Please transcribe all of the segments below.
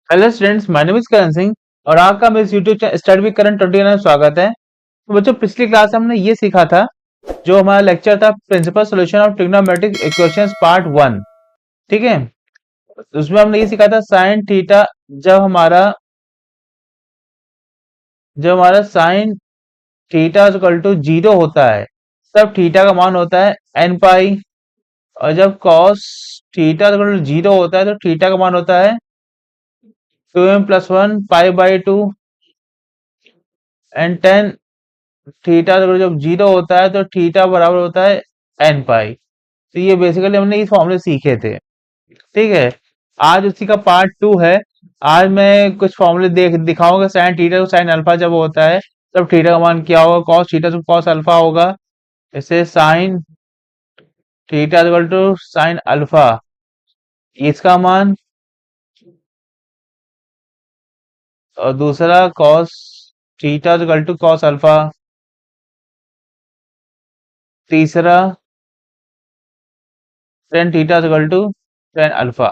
Hello students, my name is Karan Singh और आपका मेरे YouTube channel study with Karan 21 में स्वागत है। तो बच्चों, पिछली क्लास में हमने ये सीखा था, जो हमारा लेक्चर था principal solution of trigonometric equations part 1। ठीक है। उसमें हमने ये सीखा था साइन थीटा। जब हमारा जब हमारा साइन थीटा इक्वल टू 0 होता है, तब थीटा का मान होता है एन पाई। और जब कॉस थीटा इक्वल टू 0 होता है, तो थीटा का मान होता है 2m+1 pi by 2। And tan theta जब 0 होता है, तो थीटा बराबर होता है एन पाई। तो ये बेसिकली हमने इस फॉर्मूले सीखे थे। ठीक है। आज उसी का पार्ट 2 है। आज मैं कुछ फॉर्मूले दिखाऊंगा। साइन थीटा को साइन अल्फा जब होता है, तब थीटा का मान क्या होगा। कॉस थीटा तो कॉस अल्फा होगा। जैसे sine theta equal to sine alpha, इसका मान। और दूसरा cos theta equal to cos alpha. तीसरा tan theta equal to tan alpha.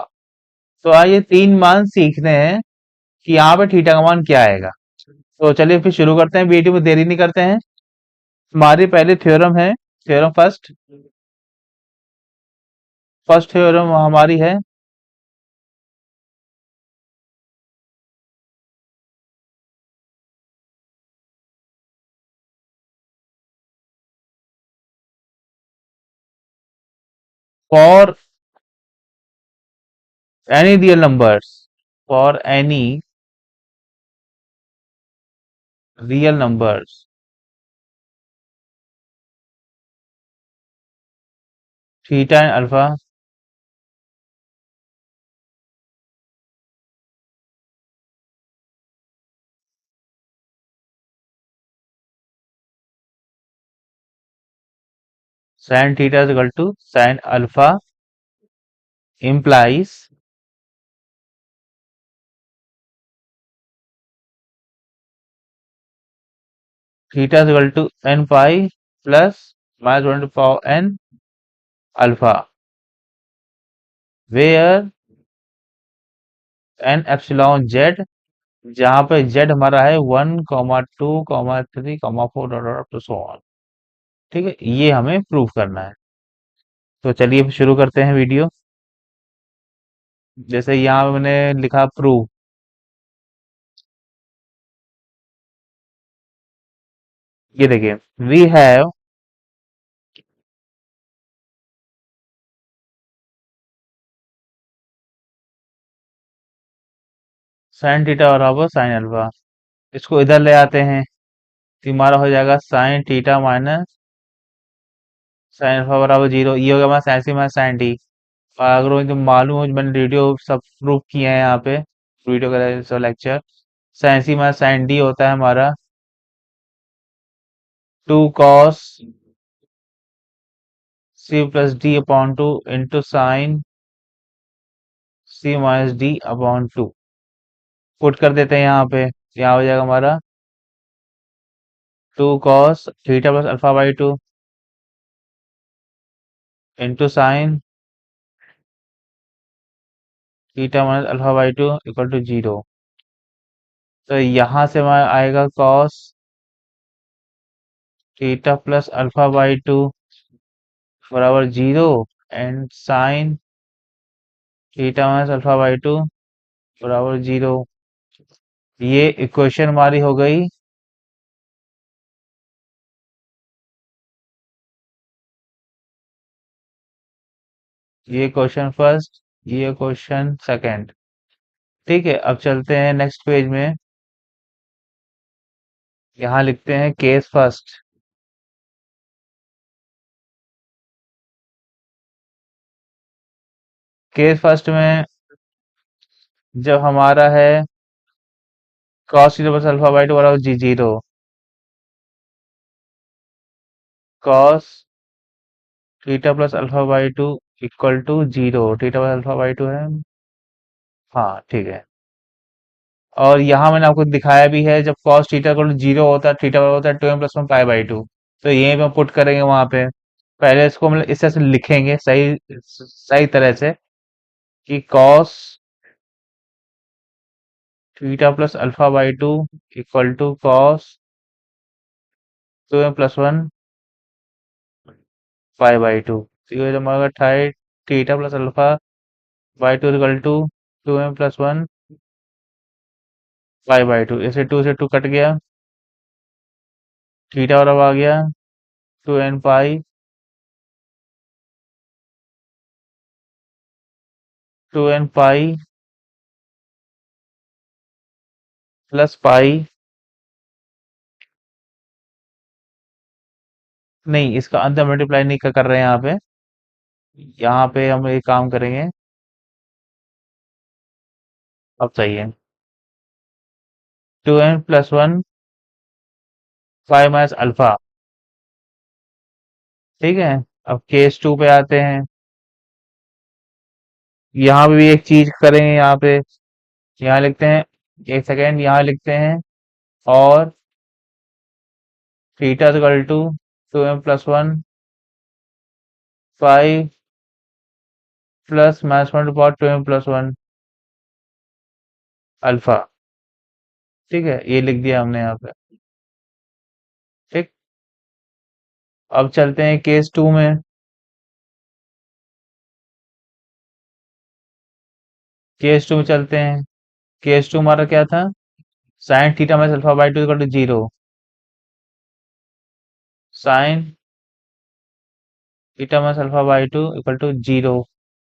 तो आइए तीन मान सीखते हैं कि यहाँ पे थीटा का मान क्या आएगा। तो चलिए फिर शुरू करते हैं, वीडियो में देरी नहीं करते हैं। हमारी पहली थ्योरम है, थ्योरम फर्स्ट थ्योरम हमारी है for any real numbers. For any real numbers theta and alpha sine theta equal to sine alpha implies theta equal to N pi plus minus 1 to power n alpha, where n epsilon Z, जहां पे Z हमारा है 1,2,3,4 so on. ठीक है, ये हमें prove करना है। तो चलिए अब शुरू करते हैं वीडियो। जैसे यहाँ मैंने लिखा प्रूव। ये देखिए, वी हैव साइन थीटा बराबर साइन अल्फा। इसको इधर ले आते हैं, तो हमारा हो जाएगा sign theta minus sine alpha बराबर 0। ये हो गया हमारा sign C minus sine D. और अगर मुझे मालूम हो, मैंने वीडियो सब प्रूव किए हैं यहाँ पे, वीडियो का lecture. Sine C minus sine D होता है हमारा 2 cos C plus D upon 2 into sine C minus D upon 2। Put कर देते हैं यहाँ पे, यहाँ हो जाएगा हमारा 2 cos theta plus alpha by 2 into sine theta minus alpha by 2 equal to 0। तो यहाँ से हमारा आएगा cos theta plus alpha by 2 बराबर 0 and sine theta minus alpha by 2 बराबर 0। ये इक्वेशन हमारी हो गई ये क्वेश्चन फर्स्ट, ये क्वेश्चन सेकंड। ठीक है, अब चलते हैं नेक्स्ट पेज में। यहाँ लिखते हैं केस फर्स्ट। केस फर्स्ट में जब हमारा है cos theta plus alpha by 2 बराबर जी 0। cos theta plus alpha by 2 equal to 0। Theta plus alpha by 2 है। हाँ ठीक है। और यहाँ मैंने आपको दिखाया भी है, जब cos थीटा इक्वल टू 0 होता है, थीटा बराबर होता है 2m+1 पाई बाई 2। तो यहीं पे हम पुट करेंगे वहां पे। पहले इसको मतलब इस तरह से लिखेंगे, सही सही तरह से, कि cos theta plus alpha by two equal to cos 2m+1 pi by two. तो ये हमारा था theta plus alpha by two equal to 2m+1 pi by two. इसे 2 से 2 कट गया, थीटा बराबर आ गया 2n पाई 2n पाई प्लस पाई। नहीं, इसका अंदर मल्टीप्लाई नहीं कर रहे हैं यहाँ पे। यहाँ पे हम एक काम करेंगे, अब सही है। 2n+1 पाई माइनस अल्फा। ठीक है, अब केस 2 पे आते हैं। यहाँ पे भी एक चीज करेंगे, यहाँ पे यहाँ लिखते हैं, एक सेकेंड, यहाँ लिखते हैं और theta equal to 2m+1 pi plus minus 1 2m plus 1 alpha. ठीक है, ये लिख दिया हमने यहाँ पे। ठीक, अब चलते हैं केस 2 में। केस 2 में चलते हैं। केस 2 हमारा क्या था? Sine theta minus alpha by two equal to 0। Sine theta minus alpha by two equal to 0।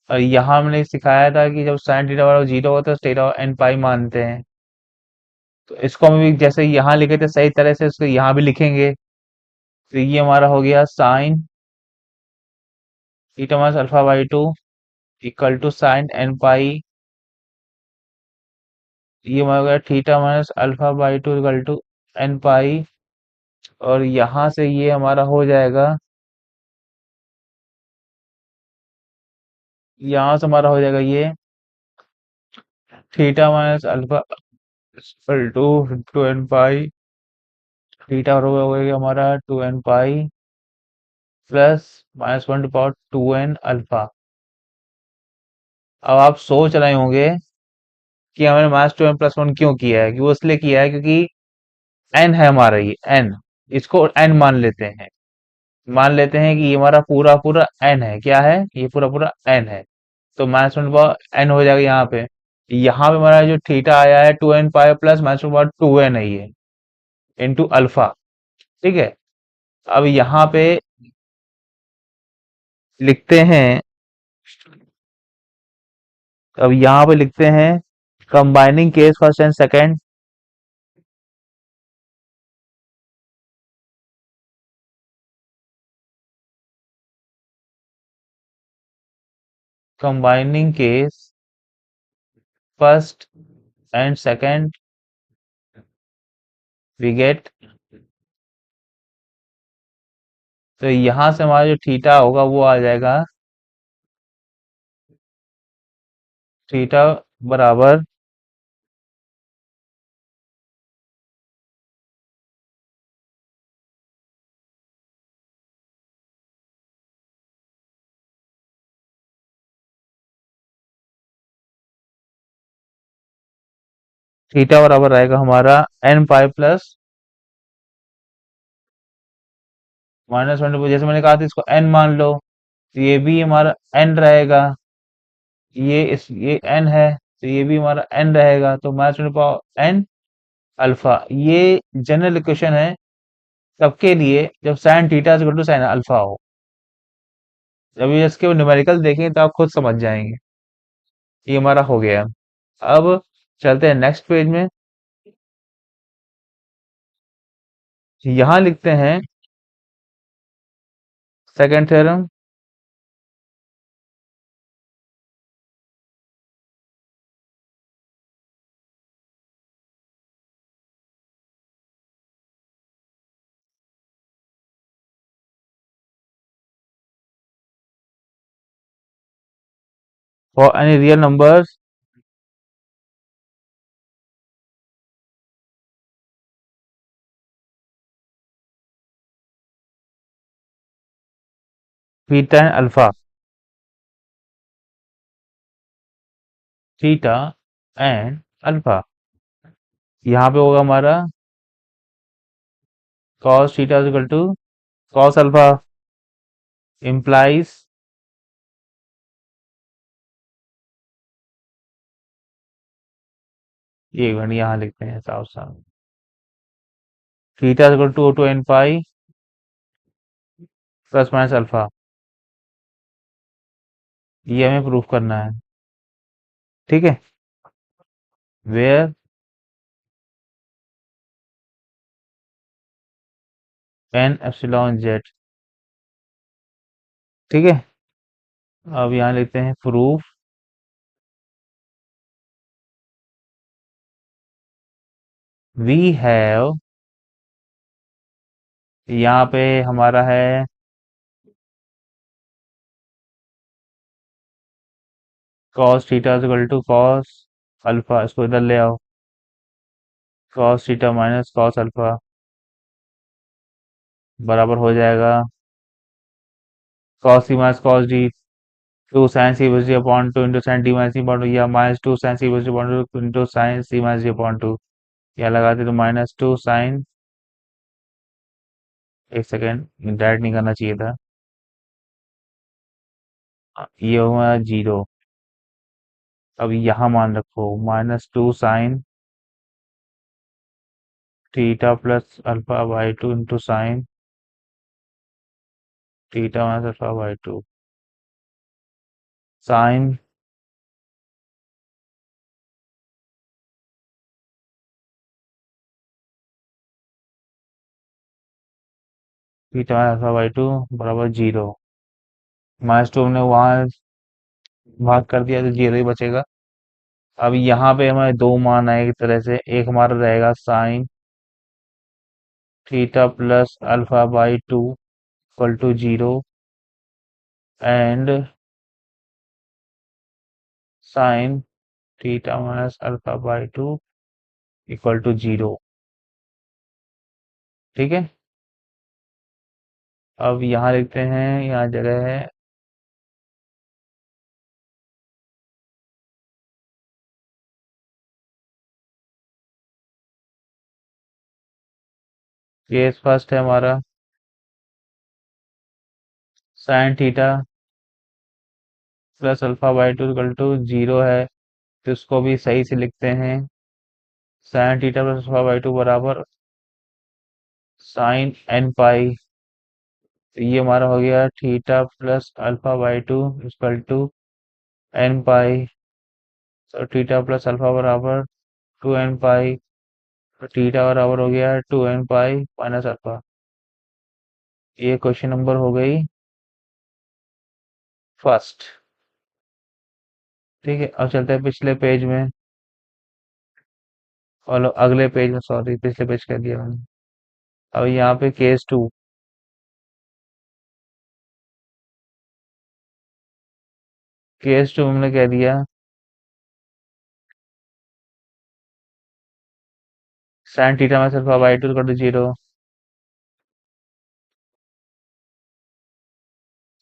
और यहाँ हमने सिखाया था कि जब साइन थीटा बराबर 0 होता है तो थीटा एन पाई मानते हैं। तो इसको हम भी जैसे यहाँ लिखे थे सही तरह से इसको यहाँ भी लिखेंगे। तो ये हमारा हो गया sine theta minus alpha by two equal to sine N pi. ये हमारा हो गया theta minus alpha by two equal to N pi. और यहाँ से ये हमारा हो जाएगा, यहाँ से हमारा हो जाएगा ये theta minus alpha equal to two N pi. थीटा हो गया हमारा 2n पाई प्लस माइनस 1/2n अल्फा। अब आप सोच रहे होंगे कि हमने -2n+1 क्यों किया है? क्यों? इसलिए किया है क्योंकि n है हमारा, ये n, इसको n मान लेते हैं। मान लेते हैं कि ये हमारा पूरा पूरा n है। क्या है? ये पूरा पूरा n है। तो -1/n हो जाएगा यहाँ पे। यहाँ पे हमारा जो थीटा आया है 2n पाई प्लस -1/2n है ये, इंटू अल्फा। ठीक है, अब यहाँ पे लिखते हैं, अब यहाँ पे लिखते हैं combining case first and second. Combining case first and second we get. तो यहां से हमारा जो थीटा होगा वो आ जाएगा थीटा बराबर थीटा बराबर रहेगा हमारा एन पाई प्लस -1। जैसे मैंने कहा था इसको एन मान लो, तो ये भी हमारा एन रहेगा। ये एन है, तो ये भी हमारा एन रहेगा। तो -1/n अल्फा, ये जनरल इक्वेशन है सबके लिए जब sine theta equal to sine alpha हो। जब ये इसके न्यूमेरिकल देखेंगे तो आप खुद समझ जाएंगे। ये हमारा हो गया। अब चलते हैं नेक्स्ट पेज में। यहां लिखते हैं second theorem. For any real numbers beta and alpha, theta and alpha. यहाँ पे होगा हमारा cos theta equal to cos alpha implies एक मिनट यहाँ लिखते हैं साफ साफ, theta equal to two N pi plus minus alpha, ये हमें प्रूफ करना है। ठीक है, वेयर एन एप्सिलॉन जेड। ठीक है, अब यहाँ लिखते हैं प्रूफ वी हैव, यहाँ पे हमारा है cos theta equal to cos alpha, इसको इधर ले आओ, cos theta minus cos alpha बराबर हो जाएगा cos C minus cos D, two sine C plus D upon two into sine D minus C upon two, या minus two sine C plus D upon two into sine C minus D upon two, या लगाते तो minus two sine, एक second direct नहीं करना चाहिए था, ये हुआ जीरो। अब यहाँ मान रखो minus two sign theta plus alpha by to into sine theta minus alpha by to, sign theta minus alpha by two बराबर जीरो। माइनस टू हमने वहां भाग कर दिया तो जीरो ही बचेगा। अब यहाँ पे हमारे दो मान आए एक तरह से, एक हमारा रहेगा sine theta plus alpha by two equal to zero, and sine theta minus alpha by two equal to zero. ठीक है, अब यहाँ लिखते हैं, यहाँ जगह है केस फर्स्ट है हमारा sine theta plus alpha by two equal to zero है, तो इसको भी सही से लिखते हैं, sine theta plus alpha by two बराबर साइन एन पाई, तो ये हमारा हो गया theta plus alpha by two equal to N pi, तो थीटा प्लस अल्फा बराबर टू एन पाई, तो थीटा बराबर हो गया two N pi minus alpha. ये क्वेश्चन नंबर हो गई फर्स्ट। ठीक है, अब चलते हैं पिछले पेज में, और अगले पेज में, सॉरी पिछले पेज कह दिया मैंने। अब यहाँ पे केस टू, केस टू हमने कह दिया साइन थीटा में सिर्फ बाई टू कर दो जीरो,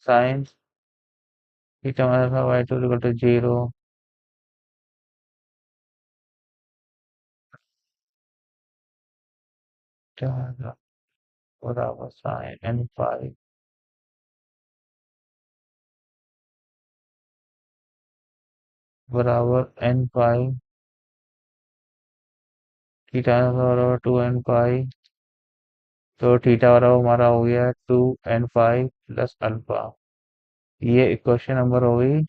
साइन थीटा में सिर्फ बाई टू कर दो जीरो, बराबर साइन एन पाई बराबर एन पाई, थीटा बराबर टू एन पाई, तो थीटा बराबर हमारा हो गया two N pi plus alpha. ये क्वेश्चन नंबर हो गई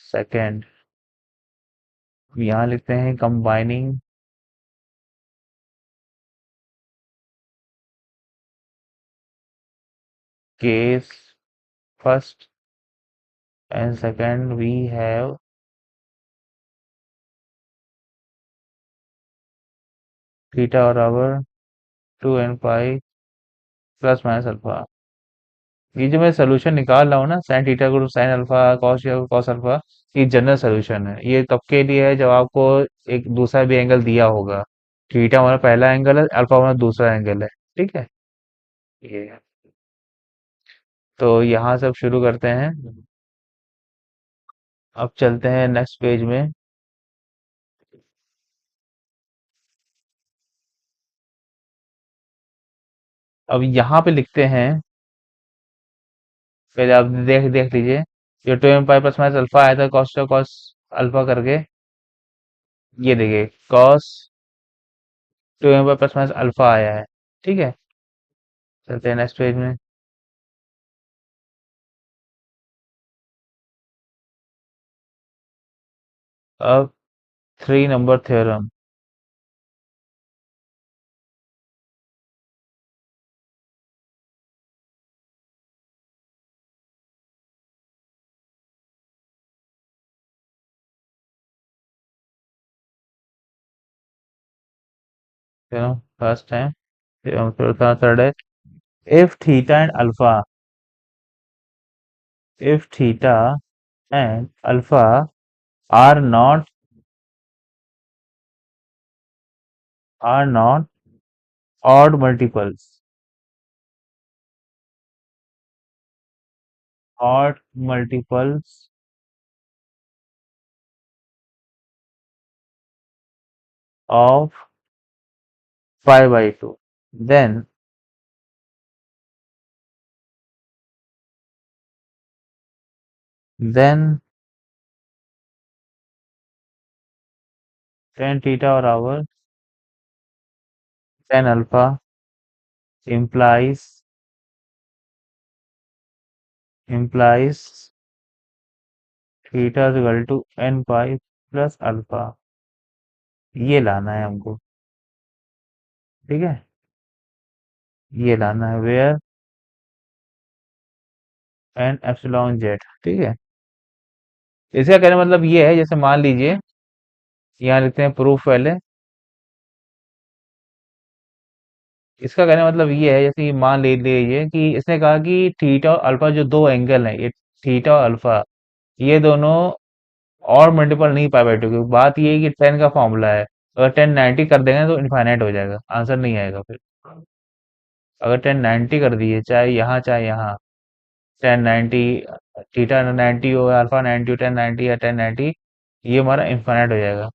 सेकेंड। यहाँ लिखते हैं combining case first and second, we have theta बराबर two N pi plus minus alpha. ये जो मैं सोल्यूशन निकाल रहा हूँ ना, साइन थीटा को sine alpha, cos cos alpha, ये जनरल सोल्यूशन है। ये तब के लिए है जब आपको एक दूसरा भी एंगल दिया होगा, थीटा हमारा पहला एंगल है, अल्फा हमारा दूसरा एंगल है। ठीक है, ये है। तो यहाँ से अब शुरू करते हैं, अब चलते हैं नेक्स्ट पेज में। अब यहाँ पे लिखते हैं, पहले आप देख देख लीजिए, ये 2m पाई प्लस माइनस अल्फा आया था कॉस कॉस अल्फा करके, ये देखिए कॉस 2m पाई प्लस माइनस अल्फा आया है। ठीक है, चलते हैं नेक्स्ट पेज में। अब 3 नंबर थ्योरम। चलो फर्स्ट है, फिर थर्ड है, if theta and alpha if theta and alpha are not odd multiples, odd multiples of pi by 2, then tan theta बराबर tan alpha implies theta is equal to n pi plus alpha, ये लाना है हमको। ठीक है, ये लाना है वेयर एन एप्सिलॉन जेड। ठीक है, इसका कहने का मतलब ये है, जैसे मान लीजिए यहाँ लिखते हैं प्रूफ पहले। इसका कहने का मतलब ये है, जैसे कि मान ले लीजिए कि इसने कहा कि थीटा और अल्फा जो दो एंगल हैं, ये थीटा और अल्फा, ये दोनों और मल्टीपल नहीं पाई बाई टू की। बात ये है कि 10 का फॉर्मूला है, अगर 10 90 कर देंगे तो इनफाइनाइट हो जाएगा, आंसर नहीं आएगा फिर। अगर 10 90 कर दिए, चाहे यहाँ 10 90, थीटा 90 हो, अल्फा 90 हो, 10 90 या 10 90, ये हमारा इनफाइनाइट हो जाएगा,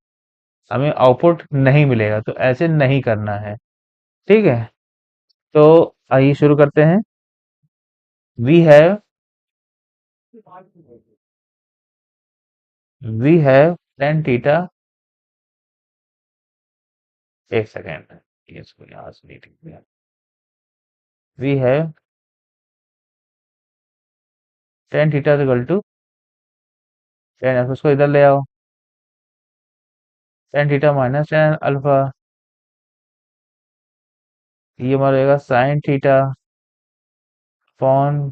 हमें आउटपुट नहीं मिलेगा, तो ऐसे नहीं करना है। ठीक है, तो आइए शुरू करते हैं। We have we have ten theta, एक सेकेंड, इसको यहाँ से नहीं लिख दिया। We have ten theta equal to ten, उसको इधर ले आओ, ten theta minus ten alpha, ये हमारा रहेगा sine theta upon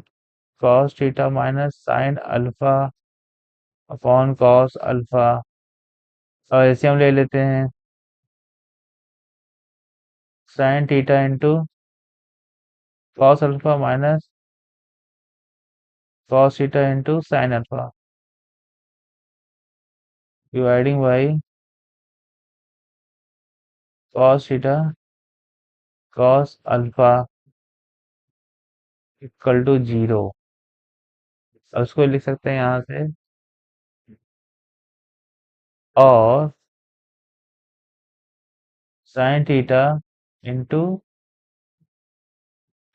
cos theta minus sine alpha upon cos alpha. और ऐसे हम ले लेते हैं sine theta into cos alpha minus cos theta into sine alpha, dividing by cos theta cos alpha equal to 0। और उसको लिख सकते हैं यहाँ से, और sine theta into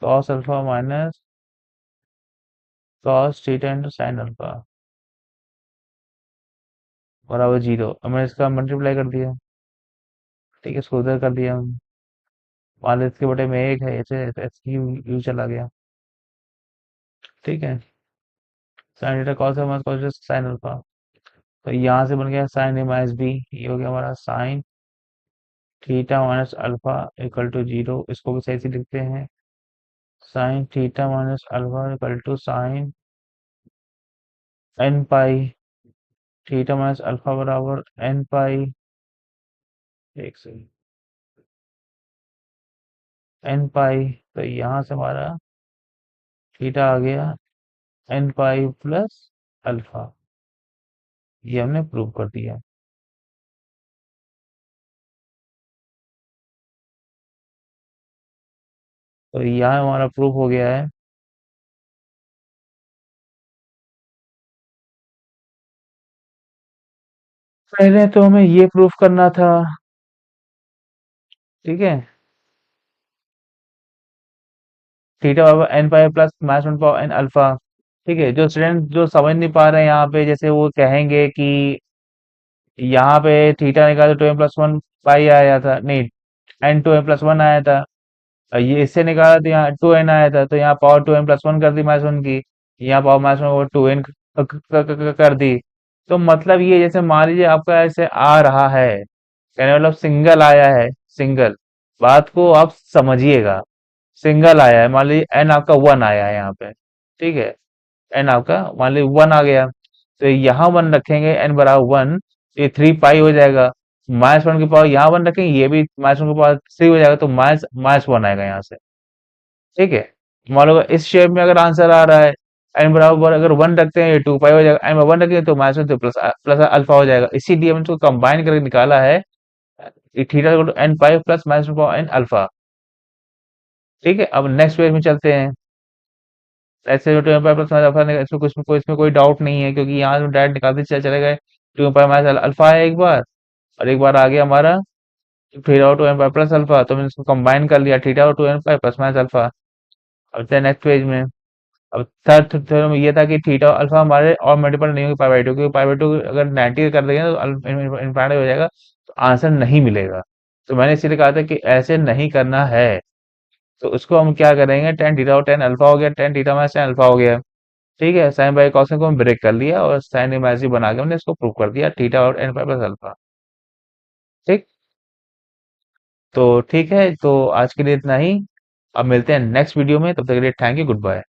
cos alpha minus cos theta into sine alpha बराबर 0। अब मैंने इसका मल्टीप्लाई कर दिया। ठीक है, इसको उधर कर दिया हम, मान लो इसके बटे में एक है, ऐसे ऐसे यू यू चला गया। ठीक है, sine theta cos minus cos sine alpha, तो यहाँ से बन गया साइन ए माइनस बी, ये हो गया हमारा sine theta minus alpha equal to 0। इसको भी सही से लिखते हैं, sine theta minus alpha equal to sine N pi theta minus alpha बराबर एन पाई, एक से एन पाई, तो यहाँ से हमारा थीटा आ गया एन पाई प्लस अल्फा, ये हमने प्रूव कर दिया। तो यहाँ हमारा प्रूफ हो गया है। पहले तो हमें ये प्रूफ करना था। ठीक है, थीटा बराबर N pi plus minus one power n alpha. ठीक है, जो स्टूडेंट जो समझ नहीं पा रहे हैं यहाँ पे, जैसे वो कहेंगे कि यहाँ पे थीटा निकाले तो 2n+1 पाई आया था, नहीं, n 2n+1 आया था। ये इससे निकाला तो यहाँ 2n आया था, तो यहाँ पावर 2n+1 कर दी -1 की, यहाँ पावर -1 2n कर दी। तो मतलब ये, जैसे मान लीजिए आपका ऐसे आ रहा है, कहने मतलब सिंगल आया है, सिंगल, बात को आप समझिएगा। सिंगल आया है, मान लीजिए n आपका 1 आया है यहाँ पे, ठीक है, n आपका मान लीजिए 1 आ गया, तो यहाँ 1 रखेंगे, n बराबर 1, ये 3 पाई हो जाएगा। -1 की पावर यहाँ 1 रखेंगे, ये भी -1 की पावर 3 हो जाएगा, तो -1 आएगा यहाँ से। ठीक है, मान लो इस शेप में अगर आंसर आ रहा है, n बराबर अगर 1 रखते हैं, ये 2 पाई हो जाएगा, n 1 रखेंगे तो -1 तो प्लस प्लस अल्फा हो जाएगा। इसीलिए हमने इसको कंबाइन करके निकाला है, theta n pi plus -n alpha. ठीक है, अब नेक्स्ट पेज में चलते हैं। ऐसे जो 2 पाई प्लस अल्फा, इसमें कुछ इसमें कोई डाउट नहीं है, क्योंकि यहाँ जो डायरेक्ट निकालते चले गए। 2 पाई माइनस अल्फा है एक बार, और एक बार आ गया हमारा थीटा और 2n पाई प्लस अल्फा, तो मैंने इसको कंबाइन कर लिया, थीटा और 2n पाई प्लस माइनस अल्फा। अब चलते हैं नेक्स्ट पेज में। अब थर्ड थ्योरम ये था कि थीटा और अल्फा हमारे और मल्टीपल नहीं होगी पाई बाई 2, क्योंकि पाई बाई 2 अगर 90 कर देंगे तो इनफाइनाइट हो जाएगा, तो आंसर नहीं मिलेगा। तो मैंने इसीलिए कहा था कि ऐसे नहीं करना है। तो उसको हम क्या करेंगे, टेन थीटा और टेन अल्फा हो गया, ten theta minus ten alpha हो गया। ठीक है, साइन बाई कॉस को हम ब्रेक कर लिया, और साइन इमेजिन बना के हमने इसको प्रूव कर दिया, थीटा और एन पाई प्लस अल्फा। ठीक, तो ठीक है, तो आज के लिए इतना ही। अब मिलते हैं नेक्स्ट वीडियो में, तब तक के लिए थैंक यू, गुड बाय।